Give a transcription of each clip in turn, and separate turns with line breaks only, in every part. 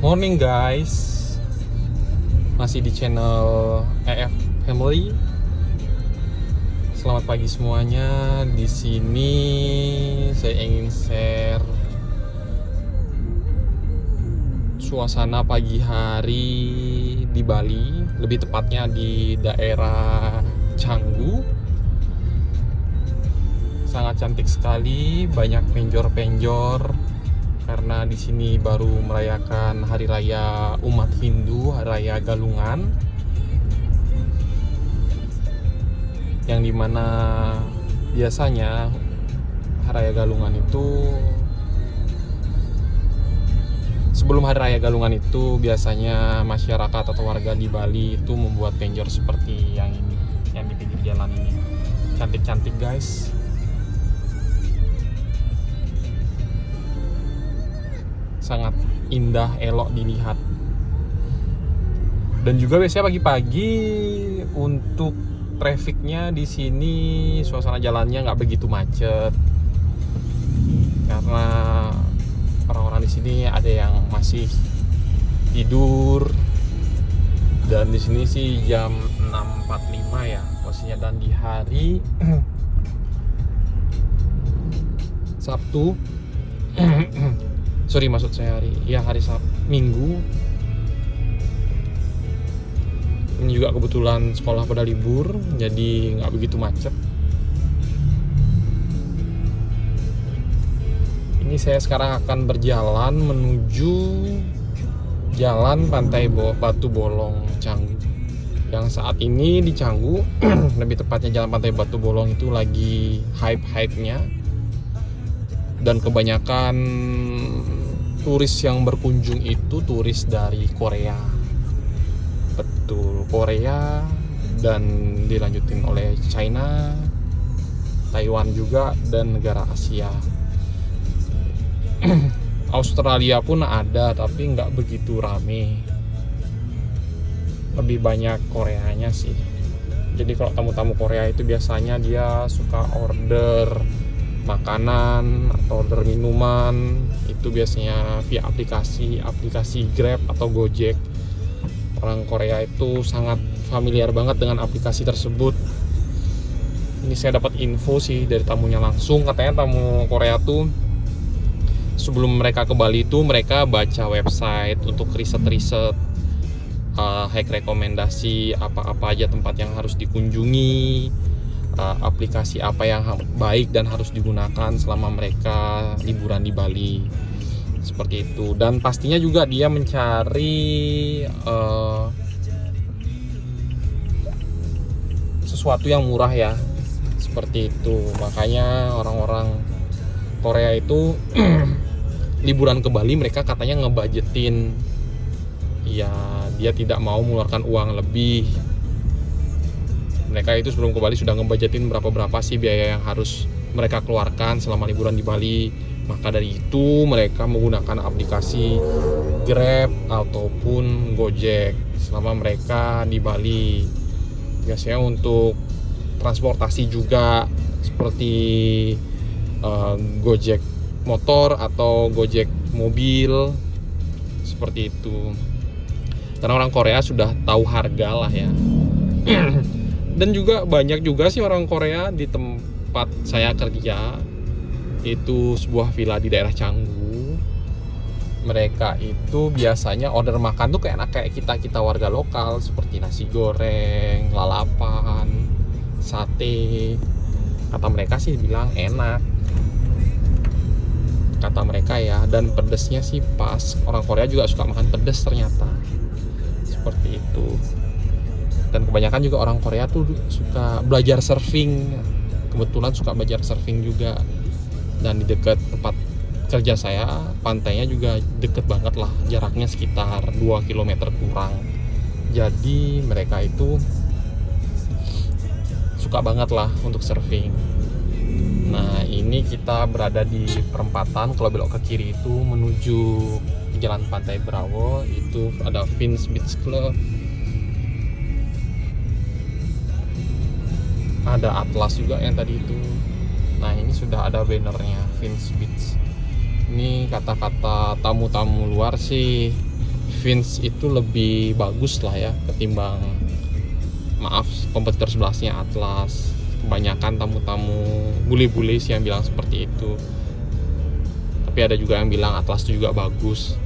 Morning guys, masih di channel EF Family. Selamat pagi semuanya. Di sini saya ingin share suasana pagi hari di Bali, lebih tepatnya di daerah Canggu. Sangat cantik sekali, banyak penjor-penjor karena di sini baru merayakan hari raya umat Hindu, hari raya Galungan, yang dimana biasanya hari raya Galungan itu, sebelum hari raya Galungan itu biasanya masyarakat atau warga di Bali itu membuat penjor seperti yang ini, yang di pinggir jalan ini. Cantik-cantik guys. Sangat indah, elok dilihat. Dan juga biasanya pagi-pagi untuk trafficnya di sini, suasana jalannya nggak begitu macet karena orang-orang di sini ada yang masih tidur. Dan di sini sih jam 6.45 ya posisinya, dan di hari Sabtu maksud saya hari Minggu. Ini juga kebetulan sekolah pada libur, jadi nggak begitu macet. Ini saya sekarang akan berjalan menuju jalan Pantai Batu Bolong Canggu. Yang saat ini di Canggu, lebih tepatnya jalan Pantai Batu Bolong itu lagi hype-nya. Dan kebanyakan turis yang berkunjung itu turis dari Korea. Betul, Korea, dan dilanjutin oleh China, Taiwan juga, dan negara Asia. Australia pun ada, tapi nggak begitu rame. Lebih banyak Koreanya sih. Jadi kalau tamu-tamu Korea itu biasanya dia suka order makanan atau order minuman itu biasanya via aplikasi Grab atau Gojek. Orang Korea itu sangat familiar banget dengan aplikasi tersebut. Ini saya dapat info sih dari tamunya langsung. Katanya tamu Korea tuh sebelum mereka ke Bali itu mereka baca website untuk riset-riset, hack rekomendasi apa-apa aja tempat yang harus dikunjungi, aplikasi apa yang baik dan harus digunakan selama mereka liburan di Bali, seperti itu. Dan pastinya juga dia mencari sesuatu yang murah ya, seperti itu. Makanya orang-orang Korea itu liburan ke Bali mereka katanya ngebudgetin, ya dia tidak mau mengeluarkan uang lebih. Mereka itu sebelum ke Bali sudah ngebudgetin berapa sih biaya yang harus mereka keluarkan selama liburan di Bali. Maka dari itu mereka menggunakan aplikasi Grab ataupun Gojek selama mereka di Bali. Biasanya untuk transportasi juga seperti Gojek motor atau Gojek mobil, seperti itu. Karena orang Korea sudah tahu harga lah ya. Dan juga banyak juga sih orang Korea di tempat saya kerja, itu sebuah villa di daerah Canggu. Mereka itu biasanya order makan tuh kayak kita warga lokal, seperti nasi goreng, lalapan, sate. Kata mereka sih bilang enak, kata mereka ya. Dan pedesnya sih pas. Orang Korea juga suka makan pedes ternyata, seperti itu. Dan kebanyakan juga orang Korea tuh suka belajar surfing. Kebetulan suka belajar surfing juga. Dan di dekat tempat kerja saya, pantainya juga deket banget lah. Jaraknya sekitar 2 km kurang. Jadi mereka itu suka banget lah untuk surfing. Nah ini kita berada di perempatan. Kalau belok ke kiri itu menuju jalan Pantai Brawo, itu ada Vince Beach Club, ada Atlas juga yang tadi itu. Nah ini sudah ada bannernya Vince Beach. Ini kata-kata tamu-tamu luar sih Vince itu lebih bagus lah ya ketimbang, maaf, kompetitor sebelahnya Atlas. Kebanyakan tamu-tamu bule-bule sih yang bilang seperti itu. Tapi ada juga yang bilang Atlas itu juga bagus.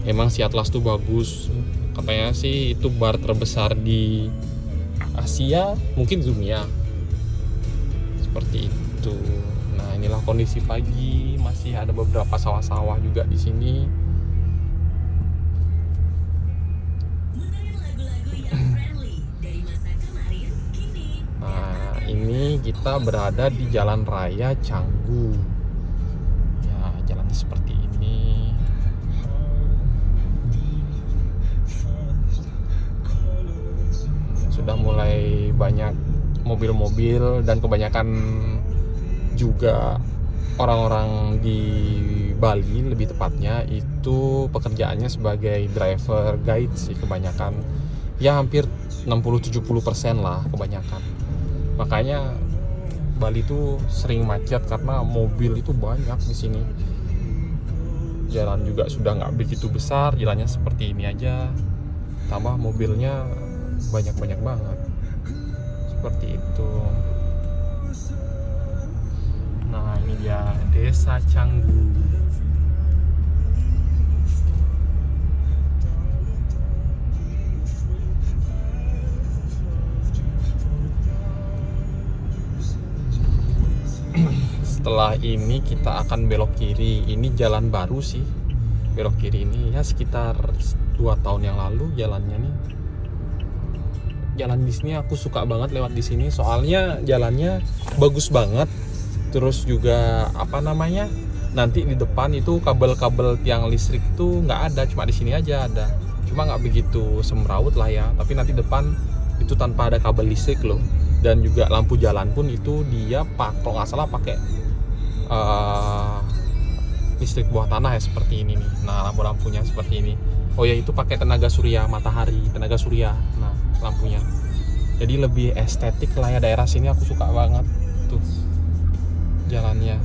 Emang si Atlas tuh bagus. Katanya sih itu bar terbesar di Asia, mungkin dunia. Seperti itu. Nah, inilah kondisi pagi, masih ada beberapa sawah-sawah juga di sini. Nah, ini kita berada di Jalan Raya Canggu. Ya, jalannya seperti ini. Sudah mulai banyak mobil-mobil dan kebanyakan juga orang-orang di Bali, lebih tepatnya itu pekerjaannya sebagai driver guide sih kebanyakan. Ya hampir 60-70% lah kebanyakan. Makanya Bali tuh sering macet karena mobil itu banyak di sini. Jalan juga sudah nggak begitu besar, jalannya seperti ini aja. Tambah mobilnya banyak-banyak banget. Seperti itu. Nah, ini dia Desa Canggu. Setelah ini kita akan belok kiri. Ini jalan baru sih. Belok kiri ini ya sekitar 2 tahun yang lalu jalannya nih. Jalan di sini aku suka banget lewat di sini, soalnya jalannya bagus banget. Terus juga apa namanya, nanti di depan itu kabel-kabel tiang listrik tuh nggak ada, cuma di sini aja ada. Cuma nggak begitu semrawut lah ya. Tapi nanti depan itu tanpa ada kabel listrik loh. Dan juga lampu jalan pun itu dia kalau nggak salah pakai listrik bawah tanah ya, seperti ini nih. Nah, lampu-lampunya seperti ini. Oh ya, itu pakai tenaga surya matahari, tenaga surya. Nah, lampunya. Jadi lebih estetik lah ya, daerah sini aku suka banget tuh jalannya.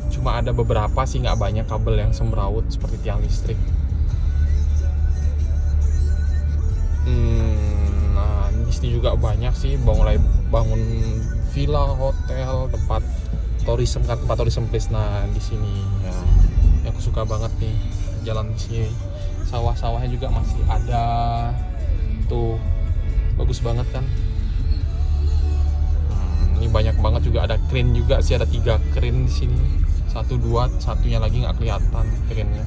Cuma ada beberapa sih, nggak banyak kabel yang semrawut seperti tiang listrik. Nah, di sini juga banyak sih mulai bangun villa, hotel, tempat tourism kan, tempat tourism place. Nah, di sini ya, yang aku suka banget nih jalan di sini. Sawah-sawahnya juga masih ada tuh, bagus banget kan. Ini banyak banget juga, ada crane juga sih, ada 3 crane di sini. 1, 2, satunya lagi nggak kelihatan crane-nya.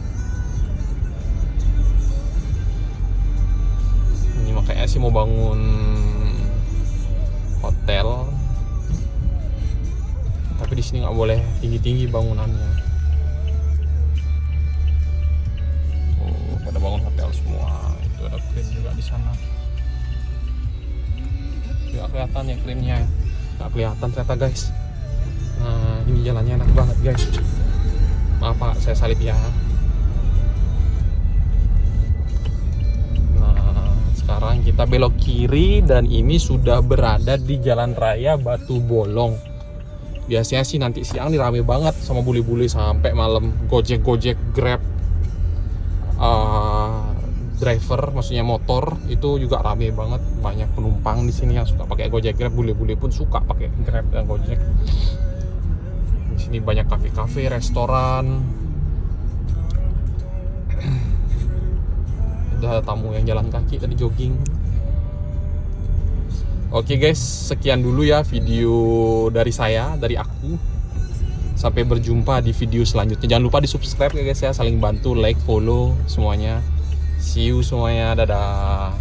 Ini makanya sih mau bangun hotel, tapi di sini nggak boleh tinggi-tinggi bangunannya. Oh, pada bangun hotel semua. Itu ada crane juga di sana. Nggak kelihatan ya crane-nya, nggak kelihatan ternyata guys. Nah, ini jalannya enak banget guys. Maaf Pak, saya salib ya. Sekarang kita belok kiri dan ini sudah berada di Jalan Raya Batu Bolong. Biasanya sih nanti siang nih rame banget sama bule-bule sampai malam. Gojek, Grab, driver, maksudnya motor itu juga rame banget. Banyak penumpang di sini yang suka pakai Gojek, Grab. Bule-bule pun suka pakai Grab dan Gojek. Di sini banyak kafe-kafe, restoran. Ada tamu yang jalan kaki tadi jogging. Oke guys, sekian dulu ya video dari saya, dari aku. Sampai berjumpa di video selanjutnya. Jangan lupa di subscribe ya guys ya, saling bantu, like, follow semuanya. See you semuanya, dadah.